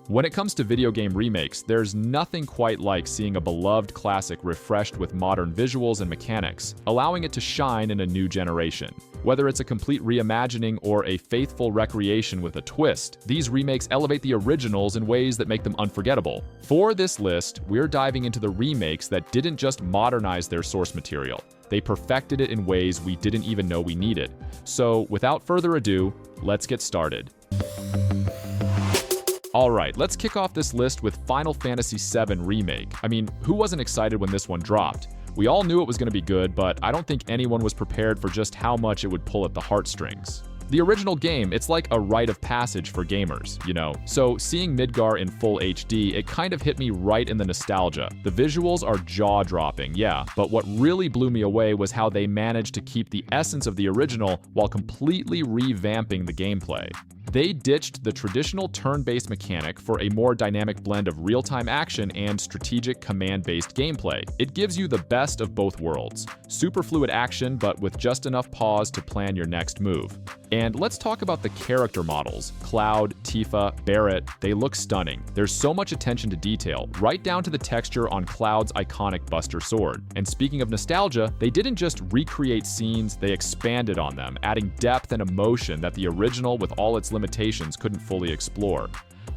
When it comes to video game remakes, there's nothing quite like seeing a beloved classic refreshed with modern visuals and mechanics, allowing it to shine in a new generation. Whether it's a complete reimagining or a faithful recreation with a twist, these remakes elevate the originals in ways that make them unforgettable. For this list, we're diving into the remakes that didn't just modernize their source material. They perfected it in ways we didn't even know we needed. So, without further ado, let's get started. Alright, let's kick off this list with Final Fantasy VII Remake. I mean, who wasn't excited when this one dropped? We all knew it was going to be good, but I don't think anyone was prepared for just how much it would pull at the heartstrings. The original game, it's like a rite of passage for gamers, you know? So seeing Midgar in full HD, it kind of hit me right in the nostalgia. The visuals are jaw-dropping, yeah, but what really blew me away was how they managed to keep the essence of the original while completely revamping the gameplay. They ditched the traditional turn-based mechanic for a more dynamic blend of real-time action and strategic command-based gameplay. It gives you the best of both worlds. Super fluid action, but with just enough pause to plan your next move. And let's talk about the character models. Cloud, Tifa, Barret, they look stunning. There's so much attention to detail, right down to the texture on Cloud's iconic Buster Sword. And speaking of nostalgia, they didn't just recreate scenes, they expanded on them, adding depth and emotion that the original, with all its limitations, couldn't fully explore.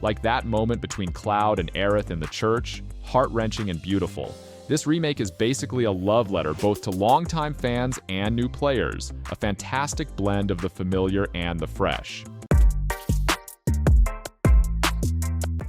Like that moment between Cloud and Aerith in the church, heart-wrenching and beautiful. This remake is basically a love letter both to longtime fans and new players, a fantastic blend of the familiar and the fresh.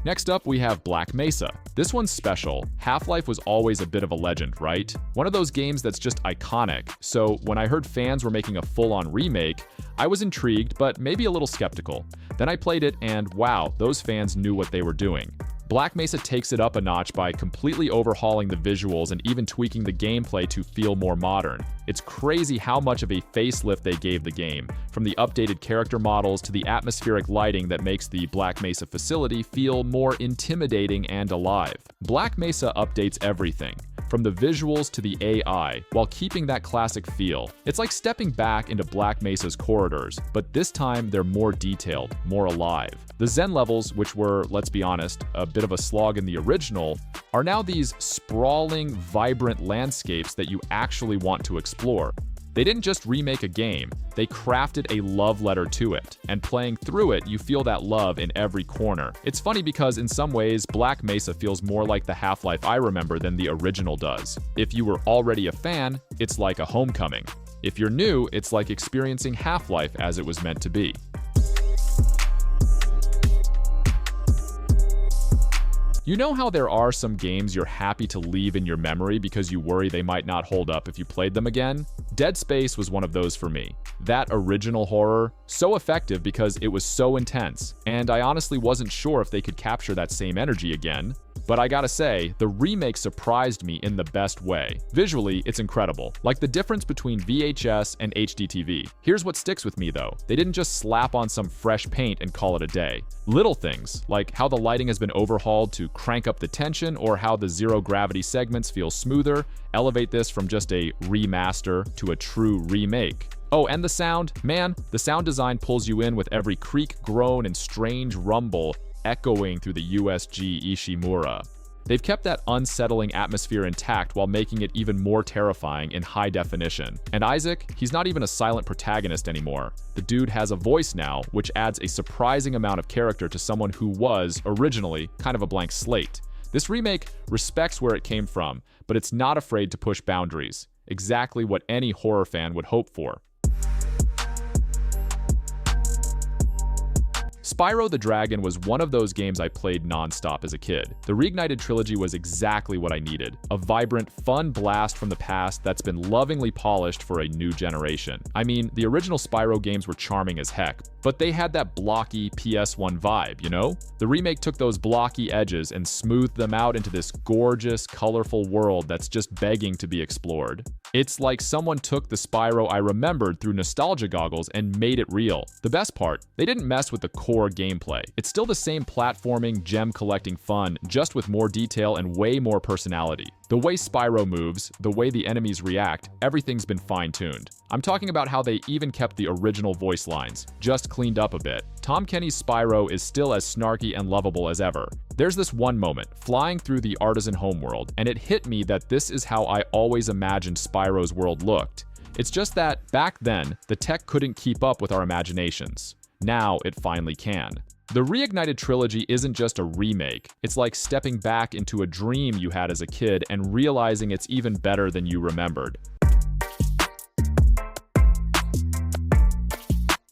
Next up, we have Black Mesa. This one's special. Half-Life was always a bit of a legend, right? One of those games that's just iconic, so when I heard fans were making a full-on remake, I was intrigued, but maybe a little skeptical. Then I played it, and wow, those fans knew what they were doing. Black Mesa takes it up a notch by completely overhauling the visuals and even tweaking the gameplay to feel more modern. It's crazy how much of a facelift they gave the game, from the updated character models to the atmospheric lighting that makes the Black Mesa facility feel more intimidating and alive. Black Mesa updates everything, from the visuals to the AI, while keeping that classic feel. It's like stepping back into Black Mesa's corridors, but this time they're more detailed, more alive. The Zen levels, which were, let's be honest, a bit of a slog in the original, are now these sprawling, vibrant landscapes that you actually want to explore. They didn't just remake a game, they crafted a love letter to it, and playing through it, you feel that love in every corner. It's funny because in some ways, Black Mesa feels more like the Half-Life I remember than the original does. If you were already a fan, it's like a homecoming. If you're new, it's like experiencing Half-Life as it was meant to be. You know how there are some games you're happy to leave in your memory because you worry they might not hold up if you played them again? Dead Space was one of those for me. That original horror, so effective because it was so intense, and I honestly wasn't sure if they could capture that same energy again. But I gotta say, the remake surprised me in the best way. Visually, it's incredible, like the difference between VHS and HDTV. Here's what sticks with me though. They didn't just slap on some fresh paint and call it a day. Little things, like how the lighting has been overhauled to crank up the tension, or how the zero-gravity segments feel smoother, elevate this from just a remaster to a true remake. Oh, and the sound? Man, the sound design pulls you in with every creak, groan, and strange rumble echoing through the USG Ishimura. They've kept that unsettling atmosphere intact while making it even more terrifying in high definition. And Isaac, he's not even a silent protagonist anymore. The dude has a voice now, which adds a surprising amount of character to someone who was, originally, kind of a blank slate. This remake respects where it came from, but it's not afraid to push boundaries. Exactly what any horror fan would hope for. Spyro the Dragon was one of those games I played non-stop as a kid. The Reignited trilogy was exactly what I needed. A vibrant, fun blast from the past that's been lovingly polished for a new generation. I mean, the original Spyro games were charming as heck, but they had that blocky PS1 vibe, you know? The remake took those blocky edges and smoothed them out into this gorgeous, colorful world that's just begging to be explored. It's like someone took the Spyro I remembered through nostalgia goggles and made it real. The best part, they didn't mess with the core gameplay. It's still the same platforming, gem collecting fun, just with more detail and way more personality. The way Spyro moves, the way the enemies react, everything's been fine-tuned. I'm talking about how they even kept the original voice lines, just cleaned up a bit. Tom Kenny's Spyro is still as snarky and lovable as ever. There's this one moment, flying through the Artisan homeworld, and it hit me that this is how I always imagined Spyro's world looked. It's just that, back then, the tech couldn't keep up with our imaginations. Now it finally can. The Reignited trilogy isn't just a remake, it's like stepping back into a dream you had as a kid and realizing it's even better than you remembered.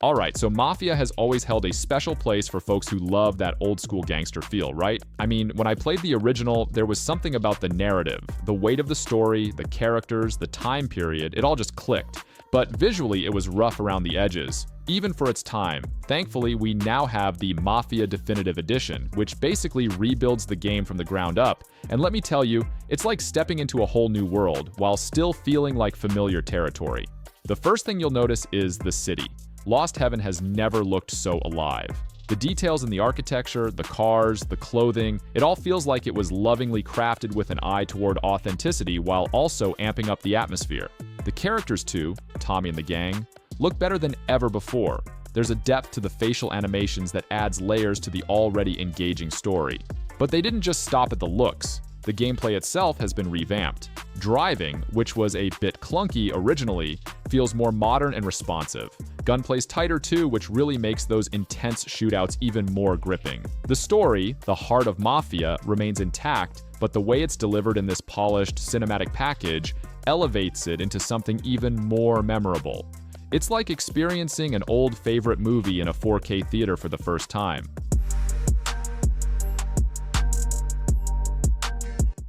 Alright, so Mafia has always held a special place for folks who love that old school gangster feel, right? I mean, when I played the original, there was something about the narrative, the weight of the story, the characters, the time period, it all just clicked. But visually, it was rough around the edges, even for its time. Thankfully, we now have the Mafia Definitive Edition, which basically rebuilds the game from the ground up. And let me tell you, it's like stepping into a whole new world, while still feeling like familiar territory. The first thing you'll notice is the city. Lost Heaven has never looked so alive. The details in the architecture, the cars, the clothing, it all feels like it was lovingly crafted with an eye toward authenticity while also amping up the atmosphere. The characters too, Tommy and the gang, look better than ever before. There's a depth to the facial animations that adds layers to the already engaging story. But they didn't just stop at the looks. The gameplay itself has been revamped. Driving, which was a bit clunky originally, feels more modern and responsive. Gunplay's tighter too, which really makes those intense shootouts even more gripping. The story, the heart of Mafia, remains intact, but the way it's delivered in this polished cinematic package elevates it into something even more memorable. It's like experiencing an old favorite movie in a 4K theater for the first time.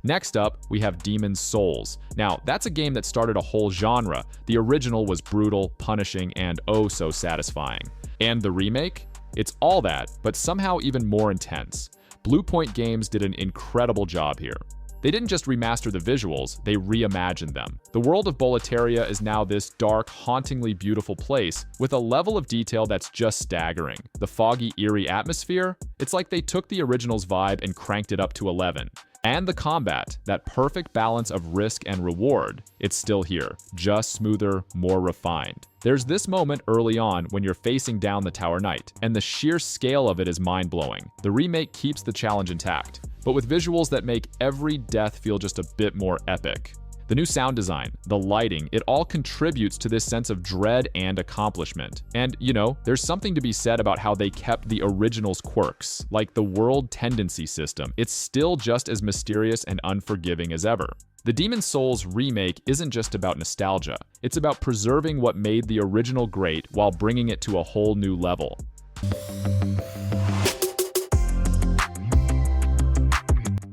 Next up, we have Demon's Souls. Now, that's a game that started a whole genre. The original was brutal, punishing, and oh so satisfying. And the remake? It's all that, but somehow even more intense. Blue Point Games did an incredible job here. They didn't just remaster the visuals, they reimagined them. The world of Boletaria is now this dark, hauntingly beautiful place with a level of detail that's just staggering. The foggy, eerie atmosphere? It's like they took the original's vibe and cranked it up to 11. And the combat, that perfect balance of risk and reward, it's still here, just smoother, more refined. There's this moment early on when you're facing down the Tower Knight, and the sheer scale of it is mind-blowing. The remake keeps the challenge intact, but with visuals that make every death feel just a bit more epic. The new sound design, the lighting, it all contributes to this sense of dread and accomplishment. And, you know, there's something to be said about how they kept the original's quirks, like the world tendency system. It's still just as mysterious and unforgiving as ever. The Demon's Souls remake isn't just about nostalgia. It's about preserving what made the original great while bringing it to a whole new level.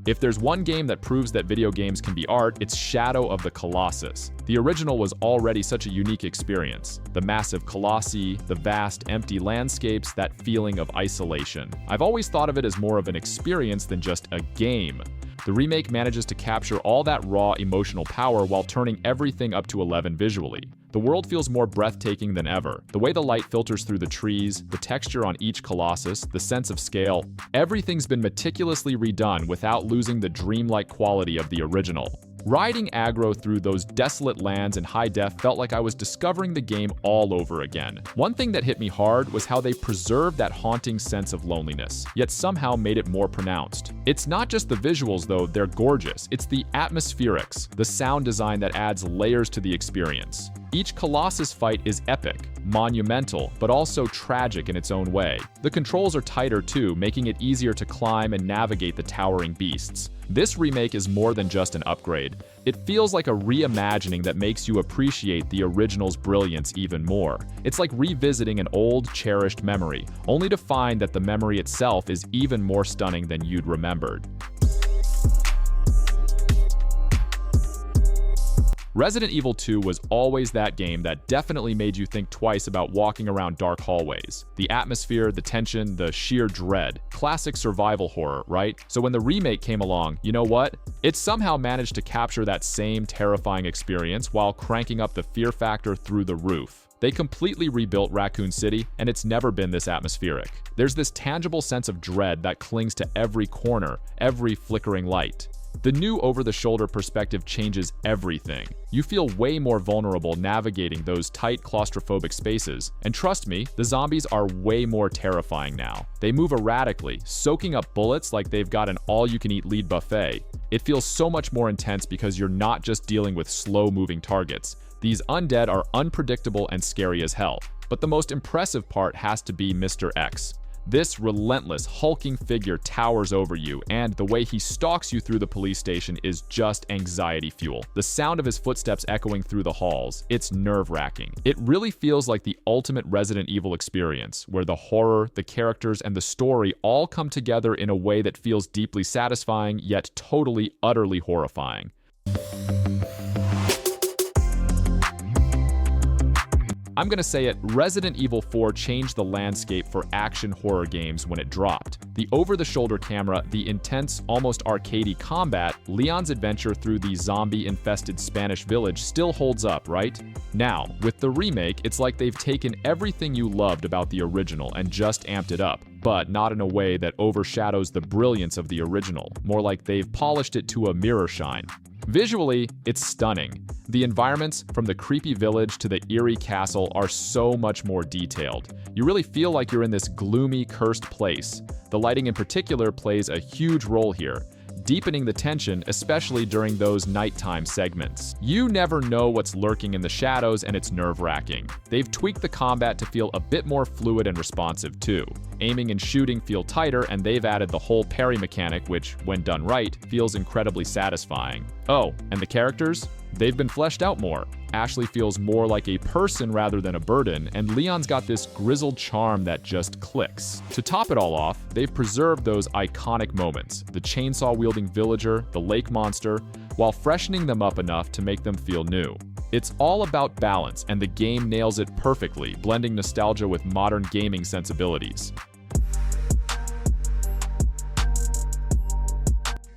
If there's one game that proves that video games can be art, it's Shadow of the Colossus. The original was already such a unique experience. The massive colossi, the vast, empty landscapes, that feeling of isolation. I've always thought of it as more of an experience than just a game. The remake manages to capture all that raw emotional power while turning everything up to 11 visually. The world feels more breathtaking than ever. The way the light filters through the trees, the texture on each colossus, the sense of scale, everything's been meticulously redone without losing the dreamlike quality of the original. Riding aggro through those desolate lands in high def felt like I was discovering the game all over again. One thing that hit me hard was how they preserved that haunting sense of loneliness, yet somehow made it more pronounced. It's not just the visuals though, they're gorgeous. It's the atmospherics, the sound design that adds layers to the experience. Each Colossus fight is epic, monumental, but also tragic in its own way. The controls are tighter too, making it easier to climb and navigate the towering beasts. This remake is more than just an upgrade. It feels like a reimagining that makes you appreciate the original's brilliance even more. It's like revisiting an old, cherished memory, only to find that the memory itself is even more stunning than you'd remembered. Resident Evil 2 was always that game that definitely made you think twice about walking around dark hallways. The atmosphere, the tension, the sheer dread. Classic survival horror, right? So when the remake came along, you know what? It somehow managed to capture that same terrifying experience while cranking up the fear factor through the roof. They completely rebuilt Raccoon City, and it's never been this atmospheric. There's this tangible sense of dread that clings to every corner, every flickering light. The new over-the-shoulder perspective changes everything. You feel way more vulnerable navigating those tight, claustrophobic spaces. And trust me, the zombies are way more terrifying now. They move erratically, soaking up bullets like they've got an all-you-can-eat lead buffet. It feels so much more intense because you're not just dealing with slow-moving targets. These undead are unpredictable and scary as hell. But the most impressive part has to be Mr. X. This relentless, hulking figure towers over you, and the way he stalks you through the police station is just anxiety fuel. The sound of his footsteps echoing through the halls, it's nerve-wracking. It really feels like the ultimate Resident Evil experience, where the horror, the characters, and the story all come together in a way that feels deeply satisfying, yet totally, utterly horrifying. I'm gonna say it, Resident Evil 4 changed the landscape for action horror games when it dropped. The over-the-shoulder camera, the intense, almost arcadey combat, Leon's adventure through the zombie-infested Spanish village still holds up, right? Now, with the remake, it's like they've taken everything you loved about the original and just amped it up, but not in a way that overshadows the brilliance of the original, more like they've polished it to a mirror shine. Visually, it's stunning. The environments, from the creepy village to the eerie castle, are so much more detailed. You really feel like you're in this gloomy, cursed place. The lighting in particular plays a huge role here, deepening the tension, especially during those nighttime segments. You never know what's lurking in the shadows, and it's nerve-wracking. They've tweaked the combat to feel a bit more fluid and responsive too. Aiming and shooting feel tighter, and they've added the whole parry mechanic, which, when done right, feels incredibly satisfying. Oh, and the characters? They've been fleshed out more. Ashley feels more like a person rather than a burden, and Leon's got this grizzled charm that just clicks. To top it all off, they've preserved those iconic moments, the chainsaw-wielding villager, the lake monster, while freshening them up enough to make them feel new. It's all about balance, and the game nails it perfectly, blending nostalgia with modern gaming sensibilities.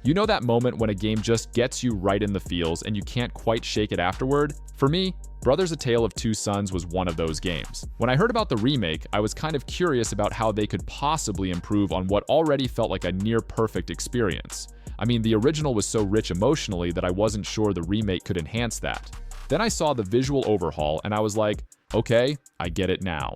You know that moment when a game just gets you right in the feels and you can't quite shake it afterward? For me, Brothers: A Tale of Two Sons was one of those games. When I heard about the remake, I was kind of curious about how they could possibly improve on what already felt like a near-perfect experience. I mean, the original was so rich emotionally that I wasn't sure the remake could enhance that. Then I saw the visual overhaul and I was like, okay, I get it now.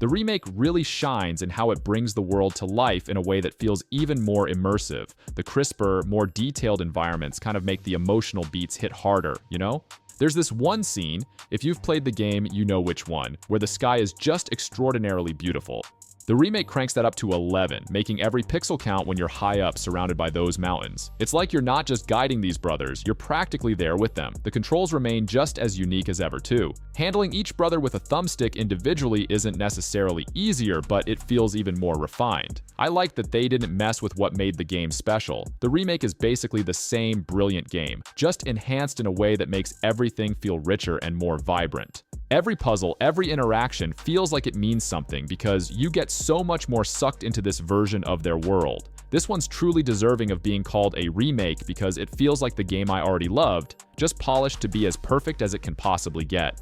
The remake really shines in how it brings the world to life in a way that feels even more immersive. The crisper, more detailed environments kind of make the emotional beats hit harder, you know? There's this one scene, if you've played the game, you know which one, where the sky is just extraordinarily beautiful. The remake cranks that up to 11, making every pixel count when you're high up surrounded by those mountains. It's like you're not just guiding these brothers, you're practically there with them. The controls remain just as unique as ever too. Handling each brother with a thumbstick individually isn't necessarily easier, but it feels even more refined. I like that they didn't mess with what made the game special. The remake is basically the same brilliant game, just enhanced in a way that makes everything feel richer and more vibrant. Every puzzle, every interaction feels like it means something because you get so much more sucked into this version of their world. This one's truly deserving of being called a remake because it feels like the game I already loved, just polished to be as perfect as it can possibly get.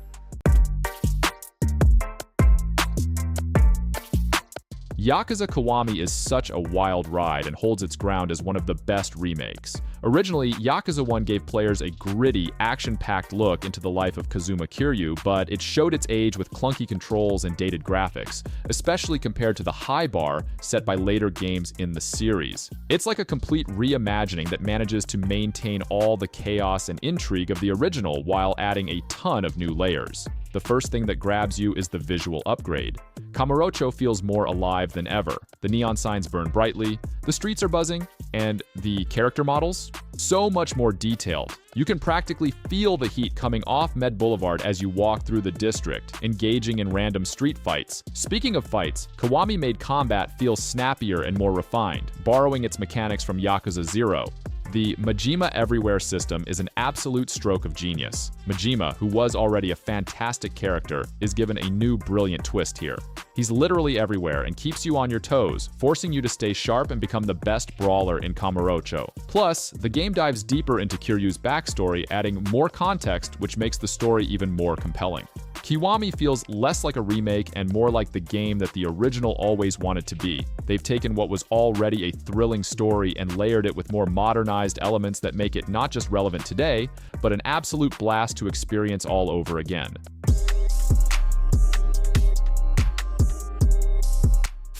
Yakuza Kiwami is such a wild ride and holds its ground as one of the best remakes. Originally, Yakuza 1 gave players a gritty, action-packed look into the life of Kazuma Kiryu, but it showed its age with clunky controls and dated graphics, especially compared to the high bar set by later games in the series. It's like a complete reimagining that manages to maintain all the chaos and intrigue of the original while adding a ton of new layers. The first thing that grabs you is the visual upgrade. Kamurocho feels more alive than ever. The neon signs burn brightly, the streets are buzzing, and the character models? So much more detailed. You can practically feel the heat coming off Med Boulevard as you walk through the district, engaging in random street fights. Speaking of fights, Kiwami made combat feel snappier and more refined, borrowing its mechanics from Yakuza 0. The Majima Everywhere system is an absolute stroke of genius. Majima, who was already a fantastic character, is given a new brilliant twist here. He's literally everywhere and keeps you on your toes, forcing you to stay sharp and become the best brawler in Kamurocho. Plus, the game dives deeper into Kiryu's backstory, adding more context, which makes the story even more compelling. Kiwami feels less like a remake and more like the game that the original always wanted to be. They've taken what was already a thrilling story and layered it with more modernized elements that make it not just relevant today, but an absolute blast to experience all over again.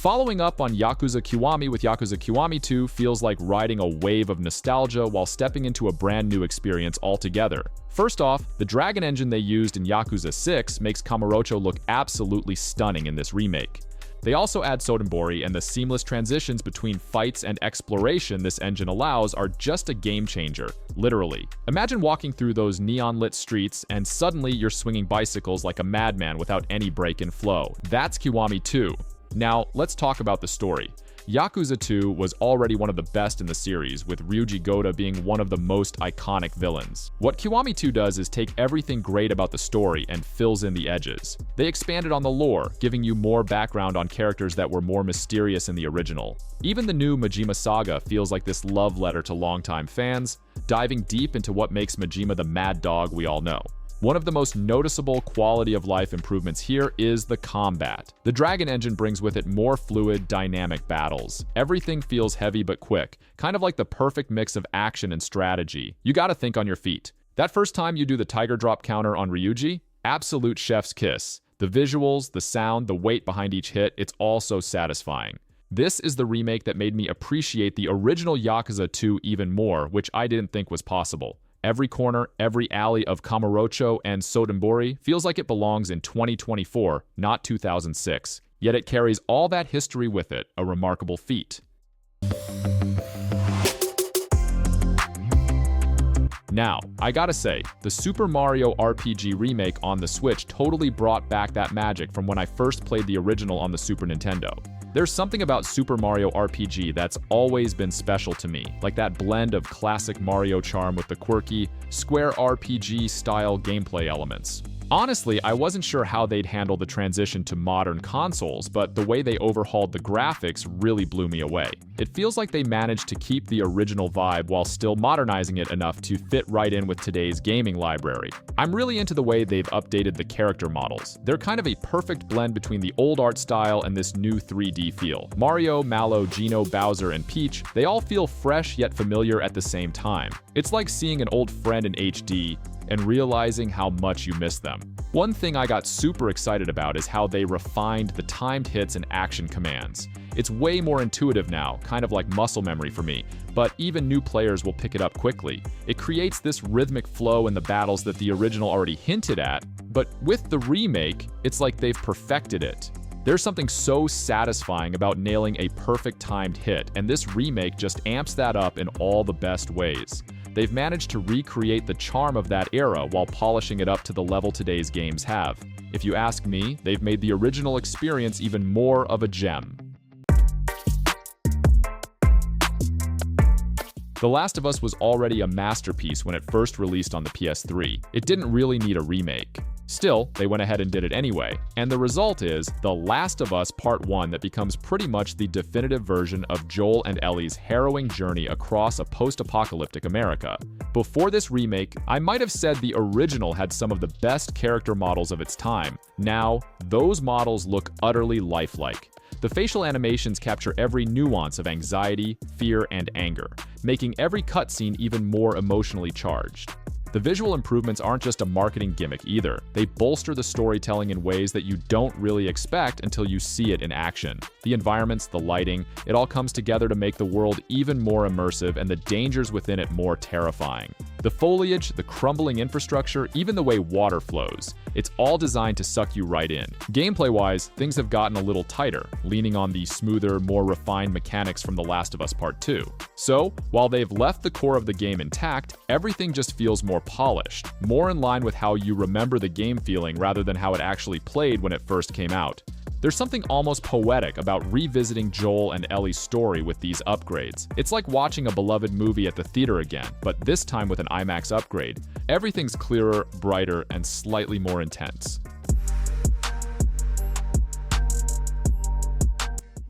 Following up on Yakuza Kiwami with Yakuza Kiwami 2 feels like riding a wave of nostalgia while stepping into a brand new experience altogether. First off, the Dragon engine they used in Yakuza 6 makes Kamurocho look absolutely stunning in this remake. They also add Sotenbori, and the seamless transitions between fights and exploration this engine allows are just a game changer, literally. Imagine walking through those neon-lit streets and suddenly you're swinging bicycles like a madman without any break in flow. That's Kiwami 2. Now, let's talk about the story. Yakuza 2 was already one of the best in the series, with Ryuji Goda being one of the most iconic villains. What Kiwami 2 does is take everything great about the story and fills in the edges. They expanded on the lore, giving you more background on characters that were more mysterious in the original. Even the new Majima saga feels like this love letter to longtime fans, diving deep into what makes Majima the mad dog we all know. One of the most noticeable quality of life improvements here is the combat. The Dragon engine brings with it more fluid, dynamic battles. Everything feels heavy but quick, kind of like the perfect mix of action and strategy. You gotta think on your feet. That first time you do the Tiger Drop counter on Ryuji, absolute chef's kiss. The visuals, the sound, the weight behind each hit, it's all so satisfying. This is the remake that made me appreciate the original Yakuza 2 even more, which I didn't think was possible. Every corner, every alley of Kamurocho and Sotenbori feels like it belongs in 2024, not 2006. Yet it carries all that history with it, a remarkable feat. Now, I gotta say, the Super Mario RPG remake on the Switch totally brought back that magic from when I first played the original on the Super Nintendo. There's something about Super Mario RPG that's always been special to me, like that blend of classic Mario charm with the quirky, Square RPG-style gameplay elements. Honestly, I wasn't sure how they'd handle the transition to modern consoles, but the way they overhauled the graphics really blew me away. It feels like they managed to keep the original vibe while still modernizing it enough to fit right in with today's gaming library. I'm really into the way they've updated the character models. They're kind of a perfect blend between the old art style and this new 3D feel. Mario, Mallow, Geno, Bowser, and Peach, they all feel fresh yet familiar at the same time. It's like seeing an old friend in HD and realizing how much you miss them. One thing I got super excited about is how they refined the timed hits and action commands. It's way more intuitive now, kind of like muscle memory for me, but even new players will pick it up quickly. It creates this rhythmic flow in the battles that the original already hinted at, but with the remake, it's like they've perfected it. There's something so satisfying about nailing a perfect timed hit, and this remake just amps that up in all the best ways. They've managed to recreate the charm of that era while polishing it up to the level today's games have. If you ask me, they've made the original experience even more of a gem. The Last of Us was already a masterpiece when it first released on the PS3. It didn't really need a remake. Still, they went ahead and did it anyway, and the result is The Last of Us Part 1 that becomes pretty much the definitive version of Joel and Ellie's harrowing journey across a post-apocalyptic America. Before this remake, I might have said the original had some of the best character models of its time. Now, those models look utterly lifelike. The facial animations capture every nuance of anxiety, fear, and anger, making every cutscene even more emotionally charged. The visual improvements aren't just a marketing gimmick either. They bolster the storytelling in ways that you don't really expect until you see it in action. The environments, the lighting, it all comes together to make the world even more immersive and the dangers within it more terrifying. The foliage, the crumbling infrastructure, even the way water flows, it's all designed to suck you right in. Gameplay-wise, things have gotten a little tighter, leaning on the smoother, more refined mechanics from The Last of Us Part 2. So, while they've left the core of the game intact, everything just feels more polished, more in line with how you remember the game feeling rather than how it actually played when it first came out. There's something almost poetic about revisiting Joel and Ellie's story with these upgrades. It's like watching a beloved movie at the theater again, but this time with an IMAX upgrade. Everything's clearer, brighter, and slightly more intense.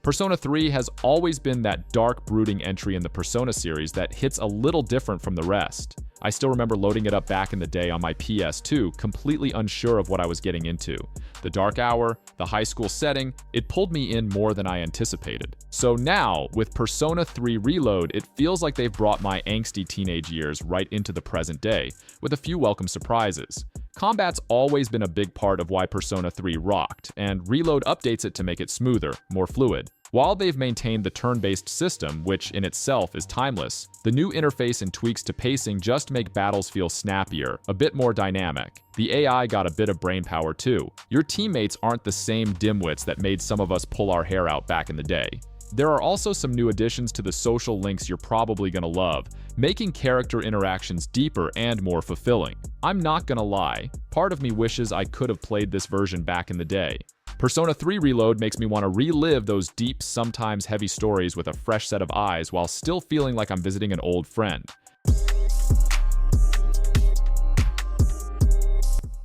Persona 3 has always been that dark, brooding entry in the Persona series that hits a little different from the rest. I still remember loading it up back in the day on my PS2, completely unsure of what I was getting into. The dark hour, the high school setting, it pulled me in more than I anticipated. So now, with Persona 3 Reload, it feels like they've brought my angsty teenage years right into the present day, with a few welcome surprises. Combat's always been a big part of why Persona 3 rocked, and Reload updates it to make it smoother, more fluid. While they've maintained the turn-based system, which in itself is timeless, the new interface and tweaks to pacing just make battles feel snappier, a bit more dynamic. The AI got a bit of brainpower too. Your teammates aren't the same dimwits that made some of us pull our hair out back in the day. There are also some new additions to the social links you're probably gonna love, making character interactions deeper and more fulfilling. I'm not gonna lie, part of me wishes I could have played this version back in the day. Persona 3 Reload makes me want to relive those deep, sometimes heavy stories with a fresh set of eyes while still feeling like I'm visiting an old friend.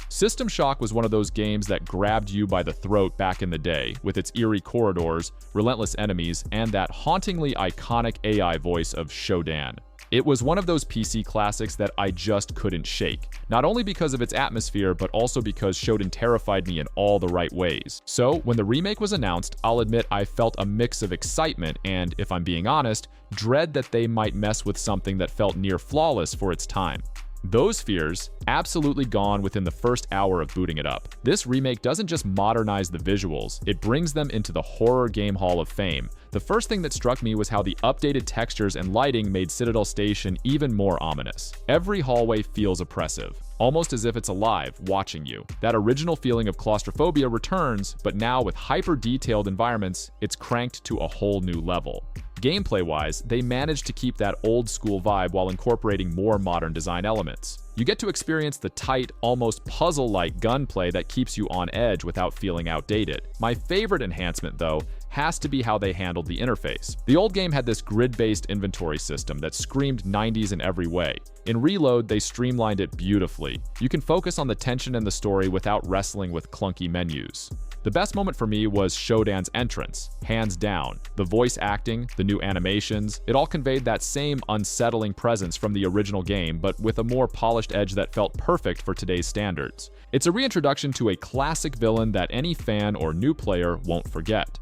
System Shock was one of those games that grabbed you by the throat back in the day, with its eerie corridors, relentless enemies, and that hauntingly iconic AI voice of Shodan. It was one of those PC classics that I just couldn't shake, not only because of its atmosphere, but also because Shodan terrified me in all the right ways. So, when the remake was announced, I'll admit I felt a mix of excitement and, if I'm being honest, dread that they might mess with something that felt near flawless for its time. Those fears absolutely gone within the first hour of booting it up. This remake doesn't just modernize the visuals, it brings them into the horror game hall of fame. The first thing that struck me was how the updated textures and lighting made Citadel Station even more ominous. Every hallway feels oppressive, almost as if it's alive, watching you. That original feeling of claustrophobia returns, but now with hyper-detailed environments, it's cranked to a whole new level. Gameplay-wise, they managed to keep that old-school vibe while incorporating more modern design elements. You get to experience the tight, almost puzzle-like gunplay that keeps you on edge without feeling outdated. My favorite enhancement, though, has to be how they handled the interface. The old game had this grid-based inventory system that screamed 90s in every way. In Reload, they streamlined it beautifully. You can focus on the tension and the story without wrestling with clunky menus. The best moment for me was Shodan's entrance, hands down. The voice acting, the new animations, it all conveyed that same unsettling presence from the original game, but with a more polished edge that felt perfect for today's standards. It's a reintroduction to a classic villain that any fan or new player won't forget.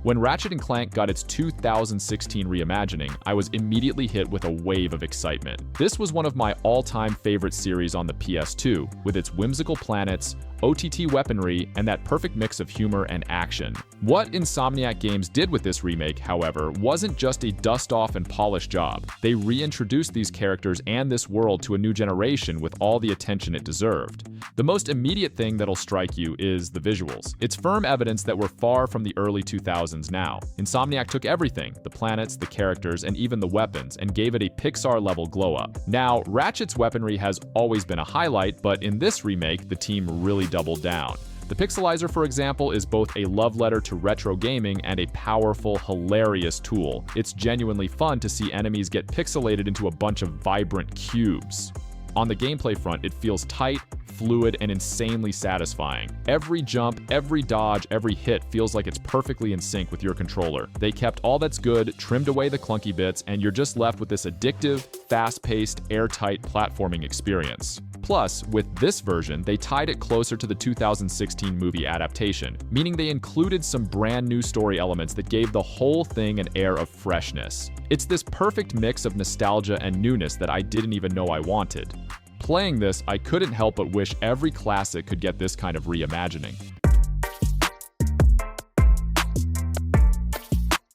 When Ratchet & Clank got its 2016 reimagining, I was immediately hit with a wave of excitement. This was one of my all-time favorite series on the PS2, with its whimsical planets, OTT weaponry, and that perfect mix of humor and action. What Insomniac Games did with this remake, however, wasn't just a dust-off and polish job. They reintroduced these characters and this world to a new generation with all the attention it deserved. The most immediate thing that'll strike you is the visuals. It's firm evidence that we're far from the early 2000s now. Insomniac took everything, the planets, the characters, and even the weapons, and gave it a Pixar-level glow-up. Now, Ratchet's weaponry has always been a highlight, but in this remake, the team really doubled down. The Pixelizer, for example, is both a love letter to retro gaming and a powerful, hilarious tool. It's genuinely fun to see enemies get pixelated into a bunch of vibrant cubes. On the gameplay front, it feels tight, fluid, and insanely satisfying. Every jump, every dodge, every hit feels like it's perfectly in sync with your controller. They kept all that's good, trimmed away the clunky bits, and you're just left with this addictive, fast-paced, airtight platforming experience. Plus, with this version, they tied it closer to the 2016 movie adaptation, meaning they included some brand new story elements that gave the whole thing an air of freshness. It's this perfect mix of nostalgia and newness that I didn't even know I wanted. Playing this, I couldn't help but wish every classic could get this kind of reimagining.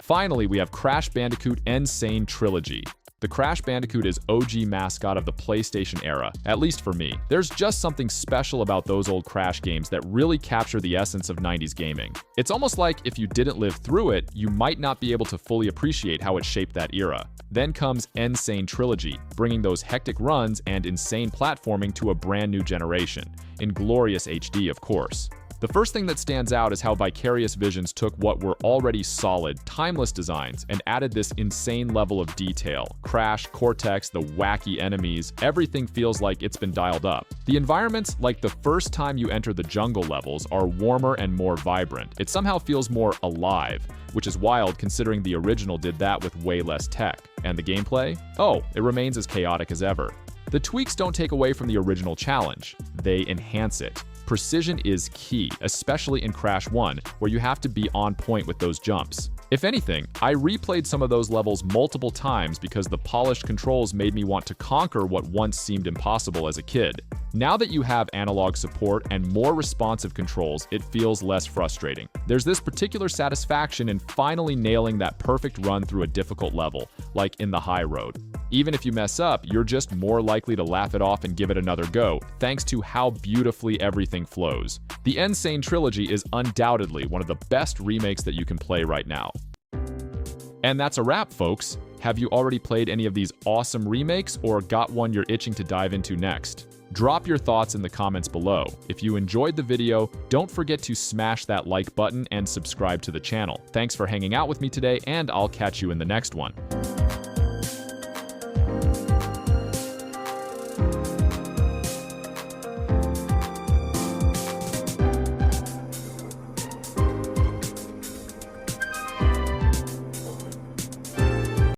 Finally, we have Crash Bandicoot N. Sane Trilogy. The Crash Bandicoot is OG mascot of the PlayStation era, at least for me. There's just something special about those old Crash games that really capture the essence of 90s gaming. It's almost like if you didn't live through it, you might not be able to fully appreciate how it shaped that era. Then comes N. Sane Trilogy, bringing those hectic runs and insane platforming to a brand new generation, in glorious HD, of course. The first thing that stands out is how Vicarious Visions took what were already solid, timeless designs and added this insane level of detail. Crash, Cortex, the wacky enemies, everything feels like it's been dialed up. The environments, like the first time you enter the jungle levels, are warmer and more vibrant. It somehow feels more alive, which is wild considering the original did that with way less tech. And the gameplay? Oh, it remains as chaotic as ever. The tweaks don't take away from the original challenge, they enhance it. Precision is key, especially in Crash 1, where you have to be on point with those jumps. If anything, I replayed some of those levels multiple times because the polished controls made me want to conquer what once seemed impossible as a kid. Now that you have analog support and more responsive controls, it feels less frustrating. There's this particular satisfaction in finally nailing that perfect run through a difficult level, like in the High Road. Even if you mess up, you're just more likely to laugh it off and give it another go, thanks to how beautifully everything flows. The Insane Trilogy is undoubtedly one of the best remakes that you can play right now. And that's a wrap, folks. Have you already played any of these awesome remakes or got one you're itching to dive into next? Drop your thoughts in the comments below. If you enjoyed the video, don't forget to smash that like button and subscribe to the channel. Thanks for hanging out with me today, and I'll catch you in the next one.